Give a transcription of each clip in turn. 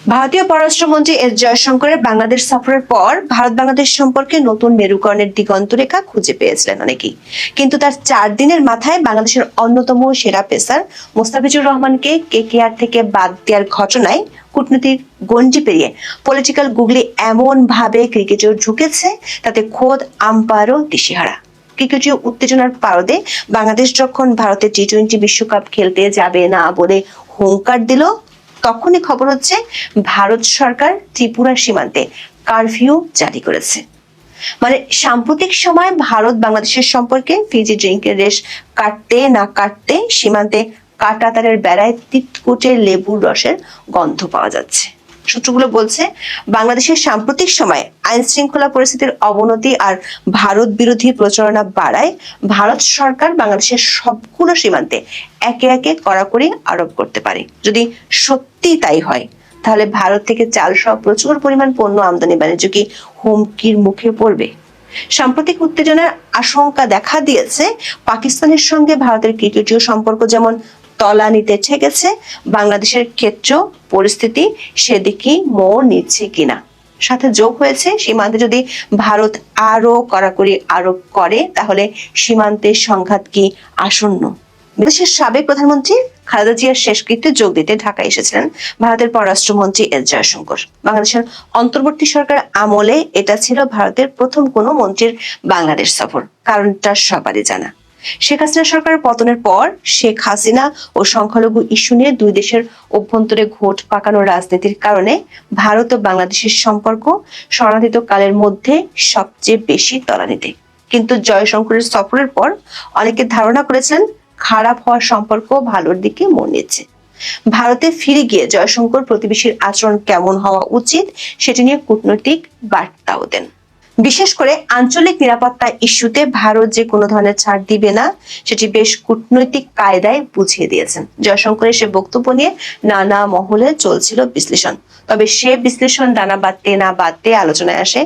ভারতীয় পররাষ্ট্রমন্ত্রী এস জয়শঙ্করের বাংলাদেশ সফরের পর ভারত বাংলাদেশ সম্পর্কে নতুন মেরুকরণের দিগন্তরেখা খুঁজে পেয়েছিলেন অনেকেই। কিন্তু তার 4 দিনের মাথায় বাংলাদেশের অন্যতম সেরা পেসার মোস্তাফিজুর রহমানকে কেকেআর থেকে বাদ দেওয়ার ঘটনায় কূটনীতির গণ্ডি পেরিয়ে পলিটিক্যাল গুগলি এমন ভাবে ক্রিকেটে ঢুকেছে, তাতে খোদ আম্পায়ারও দিশেহারা। ক্রিকেটীয় উত্তেজনার পারদে বাংলাদেশ যখন ভারতে টি-20 বিশ্বকাপ খেলতে যাবে না বলে হুঙ্কার দিল, তখনই খবর হচ্ছে ভারত সরকার ত্রিপুরা সীমান্তে কারফিউ জারি করেছে। মানে সাম্প্রতিক সময় ভারত বাংলাদেশের সম্পর্কে ফিজি ড্রিঙ্কের রেশ কাটতে না কাটতে সীমান্তে কাঁটাতারের বেড়ায় তিতকুটে লেবুর রসের গন্ধ পাওয়া যাচ্ছে। সূত্রগুলো বলছে, বাংলাদেশের সাম্প্রতিক সময়ে আইন শৃঙ্খলা পরিস্থিতির অবনতি আর ভারত বিরোধী প্রচারণা বাড়ায় ভারত সরকার বাংলাদেশের সবগুলো সীমান্তে একে একে কড়াকড়ি আরোপ করতে পারে। যদি সত্যি তাই হয়, তাহলে ভারত থেকে চাল সহ প্রচুর পরিমাণ পণ্য আমদানি বাণিজ্য কি হুমকির মুখে পড়বে? সাম্প্রতিক উত্তেজনার আশঙ্কা দেখা দিয়েছে পাকিস্তানের সঙ্গে ভারতের ক্রিকেটীয় সম্পর্ক যেমন তলানিতে ঠেকেছে, বাংলাদেশের ক্ষেত্রেও পরিস্থিতি সেদিকেই মোড় নিচ্ছে কিনা। সাথে যোগ হয়েছে, সীমান্তে যদি ভারত আরো কড়াকড়ি আরোপ করে, তাহলে সীমান্তের সংঘাত কি আসন্ন? দেশের সাবেক প্রধানমন্ত্রী খালেদা জিয়ার শেষকৃত্যে যোগ দিতে ঢাকা এসেছিলেন ভারতের পররাষ্ট্রমন্ত্রী এস জয়শঙ্কর। বাংলাদেশের অন্তর্বর্তী সরকার আমলে এটা ছিল ভারতের প্রথম কোনো মন্ত্রীর বাংলাদেশ সফর। কারণটা সবারই জানা, শেখ হাসিনা সরকারের পতনের পর শেখ হাসিনা ও সংখ্যালঘু ইস্যু নিয়ে দুই দেশের অভ্যন্তরে ঘোট পাকানোর রাজনীতির কারণে ভারত ও বাংলাদেশের সম্পর্ক শরণার্থিত কালের মধ্যে সবচেয়ে বেশি তলানিতে। কিন্তু জয়শঙ্করের সফরের পর অনেকে ধারণা করেছিলেন খারাপ হওয়ার সম্পর্ক ভালোর দিকে মোড় নিচ্ছে। ভারতে ফিরে গিয়ে জয়শঙ্কর প্রতিবেশীর আচরণ কেমন হওয়া উচিত সেটি নিয়ে কূটনৈতিক বার্তাও দেন। বিশেষ করে আঞ্চলিক নিরাপত্তা ইস্যুতে ভারত যে কোনো ধরনের ছাড় দিবে না, সেটি বেশ কূটনৈতিক কায়দায় বুঝিয়ে দিয়েছেন। জয়শঙ্করের সে বক্তব্য নিয়ে নানা মহলে চলছিল বিশ্লেষণ। তবে সে বিশ্লেষণ ডানা বাঁধতে না বাঁধতে আলোচনায় আসে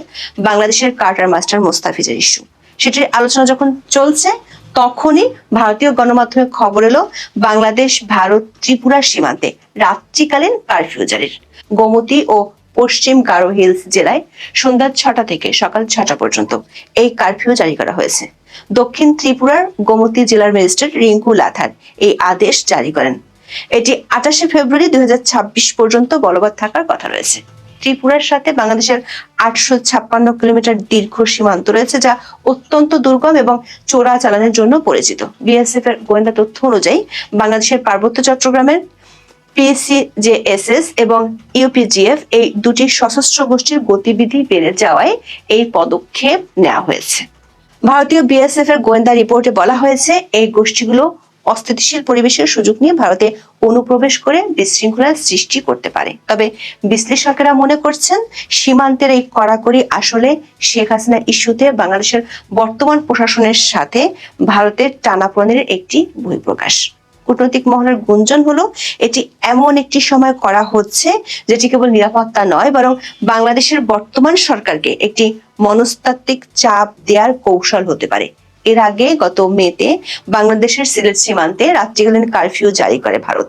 বাংলাদেশের কার্টার মাস্টার মোস্তাফিজের ইস্যু। সেটির আলোচনা যখন চলছে, তখনই ভারতীয় গণমাধ্যমে খবর এলো বাংলাদেশ ভারত ত্রিপুরা সীমান্তে রাত্রিকালীন কারফিউ জারির। গোমতী ও পশ্চিম গারো হিলস জেলায় সন্ধ্যা 6টা থেকে সকাল 6টা পর্যন্ত এই কারফিউ জারি করা হয়েছে। দক্ষিণ ত্রিপুরার গোমতী জেলার ম্যাজিস্ট্রেট রিঙ্কু লাথার এই আদেশ জারি করেন। এটি 28শে ফেব্রুয়ারি 2026 পর্যন্ত বলবৎ থাকার কথা রয়েছে। ত্রিপুরার সাথে বাংলাদেশের 856 কিলোমিটার দীর্ঘ সীমান্ত রয়েছে, যা অত্যন্ত দুর্গম এবং চোরাচালানের জন্য পরিচিত। বিএসএফ এর গোয়েন্দা তথ্য অনুযায়ী বাংলাদেশের পার্বত্য চট্টগ্রামের পিসিজেএসএস এবং ইউপিজিএফ এই দুটি সশস্ত্র গোষ্ঠীর গতিবিধি বেড়ে যাওয়ায় এই পদক্ষেপ নেওয়া হয়েছে। ভারতীয় বিএসএফ এর গোয়েন্দা রিপোর্টে বলা হয়েছে, এই গোষ্ঠীগুলো অস্থিতিশীল পরিবেশের সুযোগ নিয়ে ভারতে অনুপ্রবেশ করে বিশৃঙ্খলার সৃষ্টি করতে পারে। তবে বিশ্লেষকেরা মনে করছেন, সীমান্তের এই কড়াকড়ি আসলে শেখ হাসিনা ইস্যুতে বাংলাদেশের বর্তমান প্রশাসনের সাথে ভারতের টানাপোড়েনের একটি বহিঃপ্রকাশ। কূটনৈতিক মহলের গুঞ্জন হলো, এটি এমন একটি সময় করা হচ্ছে যেটি কেবল নিরাপত্তা নয়, বরং বাংলাদেশের বর্তমান সরকারকে একটি মনস্তাত্ত্বিক চাপ দেওয়ার কৌশল হতে পারে। এর আগে গত মেতে বাংলাদেশের সিলেট সীমান্তে রাত্রিকালীন কারফিউ জারি করে ভারত।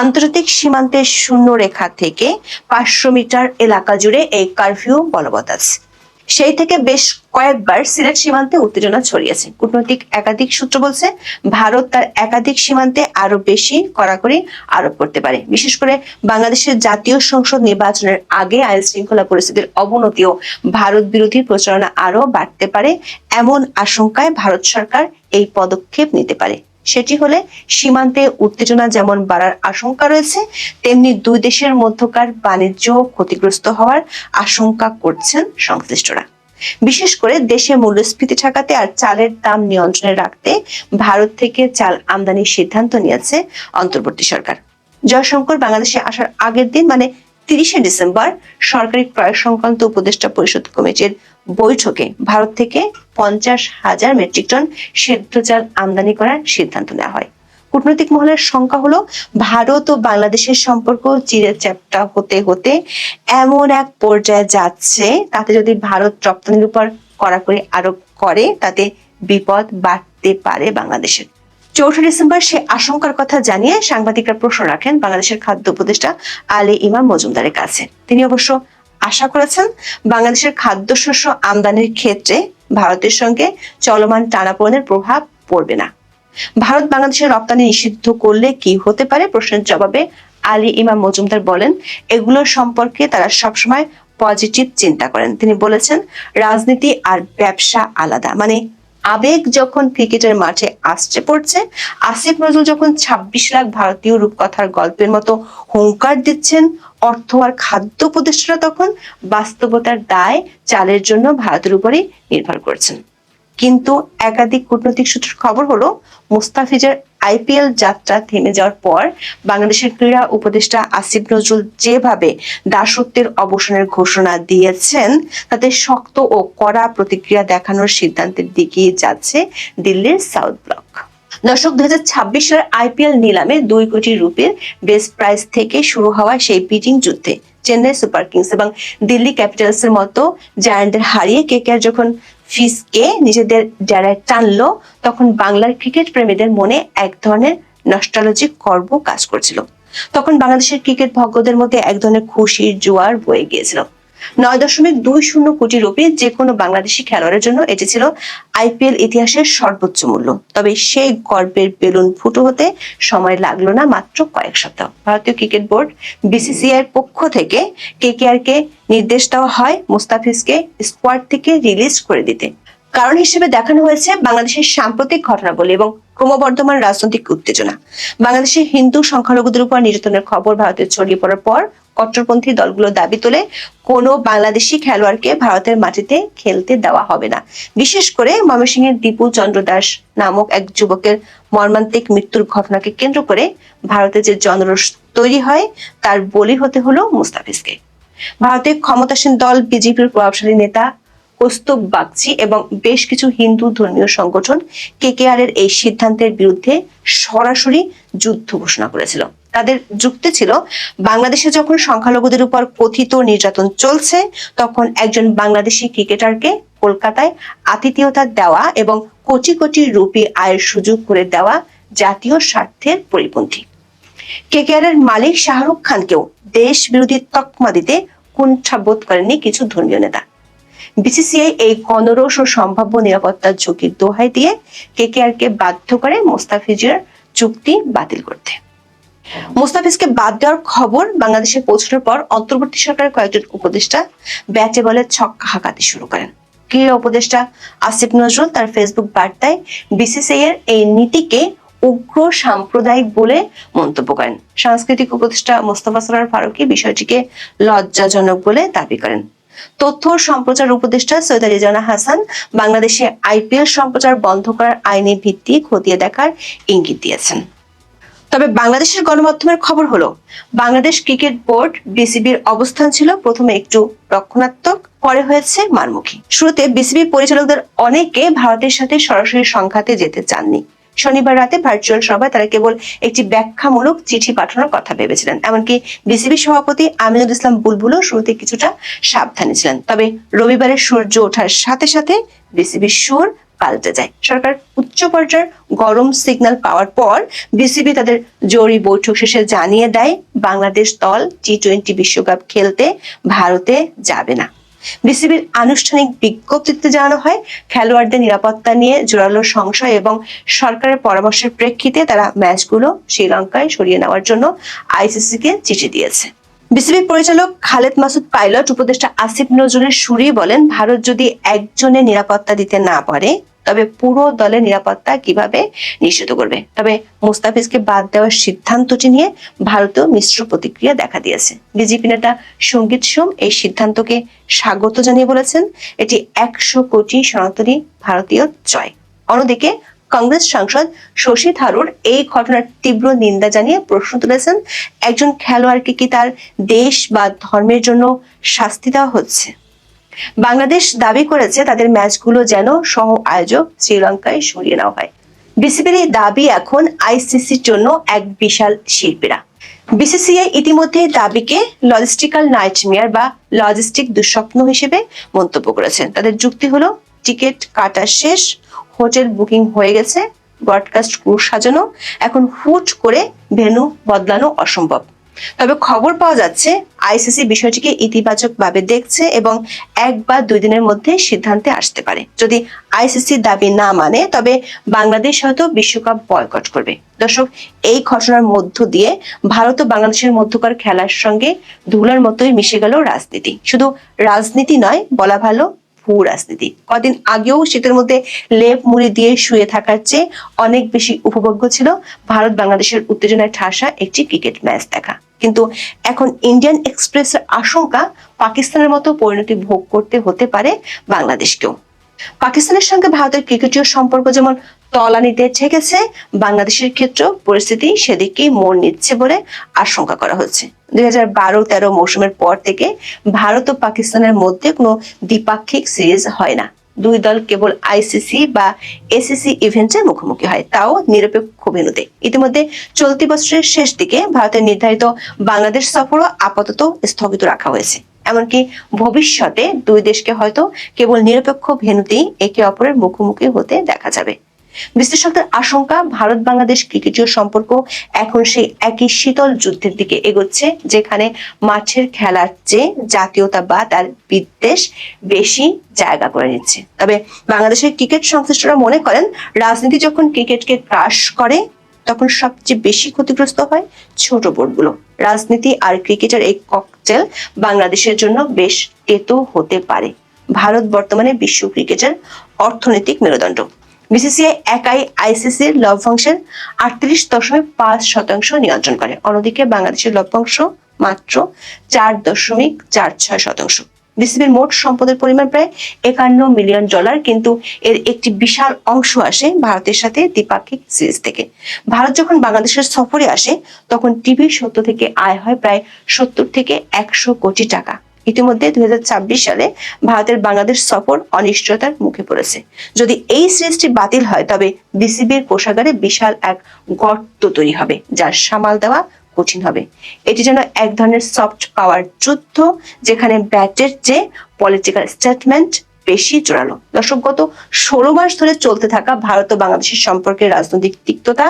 আন্তর্জাতিক সীমান্তের শূন্য রেখা থেকে 500 মিটার এলাকা জুড়ে এই কারফিউ বলবৎ আছে। সেই থেকে বেশ কয়েকবার সিলেট সীমান্তে উত্তেজনা ছড়িয়েছে। কূটনৈতিক একাধিক সূত্র বলছে, ভারত তার একাধিক সীমান্তে আরো বেশি কড়াকড়ি আরোপ করতে পারে। বিশেষ করে বাংলাদেশের জাতীয় সংসদ নির্বাচনের আগে আইন শৃঙ্খলা পরিস্থিতির অবনতি ও ভারত বিরোধী প্রচারণা আরো বাড়তে পারে। এমন আশঙ্কায় ভারত সরকার এই পদক্ষেপ নিতে পারে। সেটি হলে সীমান্তে উত্তেজনা যেমন বাড়ার আশঙ্কা রয়েছে, তেমনি দুই দেশের মধ্যকার বাণিজ্য ক্ষতিগ্রস্ত হওয়ার আশঙ্কা করছেন সংশ্লিষ্টরা। বিশেষ করে দেশে মূল্যস্ফীতি ঠেকাতে আর চালের দাম নিয়ন্ত্রণে রাখতে ভারত থেকে চাল আমদানির সিদ্ধান্ত নিয়েছে অন্তর্বর্তী সরকার। জয়শঙ্কর বাংলাদেশে আসার আগের দিন, মানে 30শে ডিসেম্বর, সরকারি ক্রয় সংক্রান্ত উপদেষ্টা পরিষদ কমিটির বৈঠকে ভারত থেকে 50,000 মেট্রিক টন সেদ্ধ চাল আমদানি করার সিদ্ধান্ত নেওয়া হয়। কূটনৈতিক মহলের শঙ্কা হলো, ভারত ও বাংলাদেশের সম্পর্ক চিরে চ্যাপ্টা হতে হতে এমন এক পর্যায়ে যাচ্ছে, তাতে যদি ভারত রপ্তানির উপর কড়াকড়ি আরোপ করে, তাতে বিপদ বাড়তে পারে বাংলাদেশের। ডিসেম্বর সে আশঙ্কার কথা জানিয়ে সাংবাদিকরা প্রশ্ন রাখেন বাংলাদেশের খাদ্য উপদেষ্টা আলী ইমাম মজুমদারের কাছে। তিনি অবশ্য আশা করেছেন বাংলাদেশের খাদ্যশস্য আমদানির ক্ষেত্রে ভারতের সঙ্গে চলমান টানাপোড়েনের প্রভাব পড়বে না। ভারত বাংলাদেশের রপ্তানি নিষিদ্ধ করলে কি হতে পারে প্রশ্নের জবাবে আলী ইমাম মজুমদার বলেন, এগুলো সম্পর্কে তারা সবসময় পজিটিভ চিন্তা করেন। তিনি বলেছেন, রাজনীতি আর ব্যবসা আলাদা। মানে আবেগ যখন ক্রিকেটের মাঠে আসছে পড়ছে, আসিফ নজরুল যখন 26 লাখ ভারতীয় রূপকথার গল্পের মতো হুঙ্কার দিচ্ছেন, অর্থ আর খাদ্য উপদেষ্টারা তখন বাস্তবতার দায় চালের জন্য ভারতের উপরই নির্ভর করছেন। কিন্তু একাধিক কূটনৈতিক সূত্রের খবর হলো, মুস্তাফিজের আইপিএল যাত্রা থেমে যাওয়ার পর বাংলাদেশের ক্রীড়া উপদেষ্টা আসিফ নজরুল যেভাবে দাসত্বের অবসানের ঘোষণা দিয়েছেন, তাতে শক্ত ও কড়া প্রতিক্রিয়া দেখানোর সিদ্ধান্তের দিকে যাচ্ছে দিল্লির সাউথ ব্লক। দর্শক, 2026 সালের আইপিএল নিলামে 2 কোটি রুপির বেস্ট প্রাইস থেকে শুরু হওয়া সেই বিডিং যুদ্ধে চেন্নাই সুপার কিংস এবং দিল্লি ক্যাপিটালস এর মতো জায়ান্টদের হারিয়ে কেকেআর যখন ফিসকে নিজেদের ডেরায় টানলো, তখন বাংলার ক্রিকেট প্রেমীদের মনে এক ধরনের নস্টালজিক গর্ব কাজ করছিল। তখন বাংলাদেশের ক্রিকেট ভক্তদের মধ্যে এক ধরনের খুশির জোয়ার বয়ে গিয়েছিল। 9.20 কোটি রুপি যে কোনো বাংলাদেশি খেলোয়াড়ের জন্য এটি ছিল আইপিএল ইতিহাসের সর্বোচ্চ মূল্য। তবে সেই গর্বের বেলুন ফুটো হতে সময় লাগলো না, মাত্র কয়েক সপ্তাহ। ভারতীয় ক্রিকেট বোর্ড বিসিসিআই এর পক্ষ থেকে কেকেআর কে নির্দেশ দেওয়া হয় মুস্তাফিজকে স্কোয়াড থেকে রিলিজ করে দিতে। কারণ হিসেবে দেখানো হয়েছে বাংলাদেশের সাম্প্রতিক ঘটনাবলী এবং ক্রমবর্ধমান রাজনৈতিক উত্তেজনা। বাংলাদেশের হিন্দু সংখ্যালঘুদের উপর নির্যাতনের খবর ভারতে ছড়িয়ে পড়ার পর কট্টরপন্থী দলগুলো দাবি তোলে, কোনো বাংলাদেশি খেলোয়াড়কে ভারতের মাটিতে খেলতে দেওয়া হবে না। বিশেষ করে ময়মনসিংহের দীপু চন্দ্র দাস নামক এক যুবকের মর্মান্তিক মৃত্যুর ঘটনাকে কেন্দ্র করে ভারতে যে জনরোষ তৈরি হয়, তার বলি হতে হলো মুস্তাফিজকে। ভারতের ক্ষমতাসীন দল বিজেপির প্রভাবশালী নেতা কৌস্তুভ বাগচি এবং বেশ কিছু হিন্দু ধর্মীয় সংগঠন কেকেআর এর এই সিদ্ধান্তের বিরুদ্ধে সরাসরি যুদ্ধ ঘোষণা করেছিল। তাদের যুক্তি ছিল, বাংলাদেশে যখন সংখ্যালঘুদের উপর কথিত নির্যাতন চলছে, তখন একজন বাংলাদেশি ক্রিকেটারকে কলকাতায় আতিথেয়তা দেওয়া এবং কোটি কোটি রুপি আয়ের সুযোগ করে দেওয়া জাতীয় স্বার্থের পরিপন্থী। কেকেআর এর মালিক শাহরুখ খানকেও দেশ বিরোধী তকমা দিতে কুণ্ঠাবোধ করেননি কিছু ধর্মীয় নেতা। বিসিসিআই এই গণরোষ ও সম্ভাব্য নিরাপত্তার ঝুঁকির দোহাই দিয়ে কেকেআর কে বাধ্য করে মুস্তাফিজের চুক্তি বাতিল করতে। মুস্তাফিজকে বাদ দেওয়ার খবর বাংলাদেশে পৌঁছানোর পর অন্তর্বর্তী সরকারের কয়েকজন উপদেষ্টা ব্যাটে বলে ছক্কা হাঁকাতে শুরু করেন। ক্রীড়া উপদেষ্টা আসিফ নজরুল তার ফেসবুক বার্তায় বিসিসিআই এর এই নীতিকে উগ্র সাম্প্রদায়িক বলে মন্তব্য করেন। সাংস্কৃতিক উপদেষ্টা মোস্তফা সরোয়ার ফারুকী বিষয়টিকে লজ্জাজনক বলে দাবি করেন। তথ্য সম্প্রচার উপদেষ্টা সৈয়দ রিজওয়ানা হাসান বাংলাদেশে আইপিএল সম্প্রচার বন্ধ করার আইনি ভিত্তি খতিয়ে দেখার ইঙ্গিত দিয়েছেন। তবে বাংলাদেশের গণমাধ্যমের খবর হলো, বাংলাদেশ ক্রিকেট বোর্ড বিসিবির অবস্থান ছিল প্রথমে একটু রক্ষণাত্মক, পরে হয়েছে মারমুখী। শুরুতে বিসিবি পরিচালকদের অনেকে ভারতের সাথে সরাসরি সংঘাতে যেতে চাননি। শনিবার রাতে ভার্চুয়াল সভায় তারা কেবল একটি ব্যাখ্যামূলক চিঠি পাঠানোর কথা ভেবেছিলেন। এমনকি বিসিবি সভাপতি আমিনুল ইসলাম বুলবুলও শুরুতে কিছুটা সাবধানী ছিলেন। তবে রবিবারের সূর্য ওঠার সাথে সাথে বিসিবির সুর পাল্টে যায়। সরকার উচ্চ পর্যায়ের গরম সিগন্যাল পাওয়ার পর বিসিবি তাদের জরুরি বৈঠক শেষে জানিয়ে দেয়, বাংলাদেশ দল টি-20 বিশ্বকাপ খেলতে ভারতে যাবে না। বিসিবির আনুষ্ঠানিক বিজ্ঞপ্তিতে জানানো হয়, খেলোয়াড়দের নিরাপত্তা নিয়ে জোরালো সংশয় এবং সরকারের পরামর্শের প্রেক্ষিতে তারা ম্যাচগুলো শ্রীলঙ্কায় সরিয়ে নেওয়ার জন্য আইসিসি কে চিঠি দিয়েছে। বিসিবি পরিচালক খালেদ মাসুদ পাইলট উপদেষ্টা আসিফ নজরুলের সুরেই বলেন, ভারত যদি একজনের নিরাপত্তা দিতে না পারে, তবে পুরো দলের নিরাপত্তা কিভাবে নিশ্চিত করবে। তবে মুস্তাফিজকে বাদ দেওয়ার সিদ্ধান্তটি নিয়ে ভারতেও মিশ্র প্রতিক্রিয়া দেখা দিয়েছে। বিজেপি নেতা সঙ্গীত সোম এই সিদ্ধান্তকে স্বাগত জানিয়ে বলেছেন, এটি 100 কোটি সনাতনী ভারতীয় জয়। অন্যদিকে কংগ্রেস সাংসদ শশী থারুর এই ঘটনার তীব্র নিন্দা জানিয়ে প্রশ্ন তুলেছেন, একজন খেলোয়াড়কে কি তার দেশ বা ধর্মের জন্য শাস্তি দেওয়া হচ্ছে? বাংলাদেশ দাবি করেছে তাদের ম্যাচগুলো যেন সহ আয়োজক শ্রীলঙ্কায় সরিয়ে নেওয়া হয়। বিসিবির এই দাবি এখন আইসিসির জন্য এক বিশাল শিল্পীরা। বিসিসিআই ইতিমধ্যে দাবিকে লজিস্টিক্যাল নাইটমেয়ার বা লজিস্টিক দুঃস্বপ্ন হিসেবে মন্তব্য করেছেন। তাদের যুক্তি হলো, টিকিট কাটা শেষ, হোটেল বুকিং হয়ে গেছে, ব্রডকাস্ট ক্রু সাজানো, এখন হুট করে ভেন্যু বদলানো অসম্ভব। তবে খবর পাওয়া যাচ্ছে আইসিসি বিষয়টিকে ইতিবাচক ভাবে দেখছে এবং 1 বা 2 দিনের মধ্যে সিদ্ধান্তে আসতে পারে। যদি আইসিসি দাবি না মানে তবে বাংলাদেশ হয়তো বিশ্বকাপ বয়কট করবে। দর্শক, এই ঘটনার মধ্য দিয়ে ভারত ও বাংলাদেশের মধ্যকার খেলার সঙ্গে ধুলার মতোই মিশে গেল রাজনীতি। শুধু রাজনীতি নয়, বলা ভালো ভূ রাজনীতি। কদিন আগেও শীতের মধ্যে লেপ মুড়ি দিয়ে শুয়ে থাকার চেয়ে অনেক বেশি উপভোগ্য ছিল ভারত বাংলাদেশের উত্তেজনায় ঠাসা একটি ক্রিকেট ম্যাচ দেখা। কিন্তু এখন ইন্ডিয়ান এক্সপ্রেসের আশঙ্কা পাকিস্তানের মতো পরিণতি ভোগ করতে হতে পারে বাংলাদেশকেও। পাকিস্তানের সঙ্গে ভারতের ক্রিকেটীয় সম্পর্ক যেমন তলানিতে ঠেকেছে, বাংলাদেশের ক্ষেত্রেও পরিস্থিতি সেদিকেই মোড় নিচ্ছে বলে আশঙ্কা করা হচ্ছে। 2012-13 মৌসুমের পর থেকে ভারত ও পাকিস্তানের মধ্যে কোনো দ্বিপাক্ষিক সিরিজ হয় না। দুই দল কেবল আইসিসি বা এসিসি ইভেন্টে মুখোমুখি হয়, তাও নিরপেক্ষ ভেন্যুতে। ইতিমধ্যে চলতি বছরের শেষ দিকে ভারতের নির্ধারিত বাংলাদেশ সফরও আপাতত স্থগিত রাখা হয়েছে। এমনকি ভবিষ্যতে দুই দেশকে হয়তো কেবল নিরপেক্ষ ভেন্যুতেই একে অপরের মুখোমুখি হতে দেখা যাবে। বিশ্লেষকদের আশঙ্কা, ভারত বাংলাদেশ ক্রিকেটীয় সম্পর্ক এখন সেই একই শীতল যুদ্ধের দিকে এগোচ্ছে, যেখানে মাঠের খেলার চেয়ে জাতীয়তাবাদ আর বিদ্বেষ বেশি জায়গা করে নিচ্ছে। তবে বাংলাদেশের ক্রিকেট সংশ্লিষ্টরা মনে করেন, রাজনীতি যখন ক্রিকেটকে ক্রাশ করে তখন সবচেয়ে বেশি ক্ষতিগ্রস্ত হয় ছোট বোর্ডগুলো। রাজনীতি আর ক্রিকেটের এই ককটেল বাংলাদেশের জন্য বেশ তেতো হতে পারে। ভারত বর্তমানে বিশ্ব ক্রিকেটের অর্থনৈতিক মেরুদণ্ড। বিসিসিআই একাই আইসিসির লভ্যাংশের 38.5% নিয়ন্ত্রণ করে। অন্যদিকে বাংলাদেশের লভ্যাংশ মাত্র 4.46%। বিসিবির মোট সম্পদের পরিমাণ প্রায় $51 মিলিয়ন, কিন্তু এর একটি বিশাল অংশ আসে ভারতের সাথে দ্বিপাক্ষিক সিরিজ থেকে। ভারত যখন বাংলাদেশের সফরে আসে তখন টিভি সত্য থেকে আয় হয় প্রায় 70 থেকে 100 কোটি টাকা। ইতিমধ্যে 2026 সালে ভারতের বাংলাদেশ সফর অনিশ্চয়তার মুখে পড়েছে। যদি এই সিরিজটি বাতিল হয় তবে বিসিবির কোষাগারে বিশাল এক গর্ত তৈরি হবে, যার সামাল দেওয়া কঠিন হবে। এটি যেন এক ধরনের সফট পাওয়ার যুদ্ধ, যেখানে ব্যাটের চেয়ে পলিটিক্যাল স্টেটমেন্ট বেশি জোরালো। দর্শক, গত 16 মাস ধরে চলতে থাকা ভারত ও বাংলাদেশের সম্পর্কের রাজনৈতিক তিক্ততা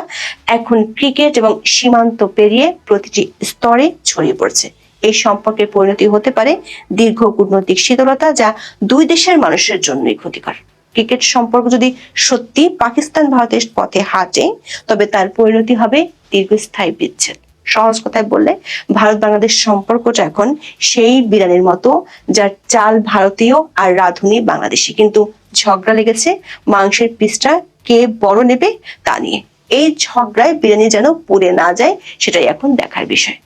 এখন ক্রিকেট এবং সীমান্ত পেরিয়ে প্রতিটি স্তরে ছড়িয়ে পড়ছে। এই সম্পর্কের পরিণতি হতে পারে দীর্ঘ কূটনৈতিক শীতলতা, যা দুই দেশের মানুষের জন্যই ক্ষতিকর। ক্রিকেট সম্পর্ক যদি সত্যি পাকিস্তান ভারতের পথে হাঁটে তবে তার পরিণতি হবে দীর্ঘস্থায়ী বিচ্ছেদ। সহজ কথায় বললে, ভারত বাংলাদেশ সম্পর্কটা এখন সেই বিরিয়ানির মতো, যার চাল ভারতীয় আর রাঁধুনি বাংলাদেশি, কিন্তু ঝগড়া লেগেছে মাংসের পিসটা কে বড় নেবে তা নিয়ে। এই ঝগড়ায় বিরিয়ানি যেন পুড়ে না যায়, সেটাই এখন দেখার বিষয়।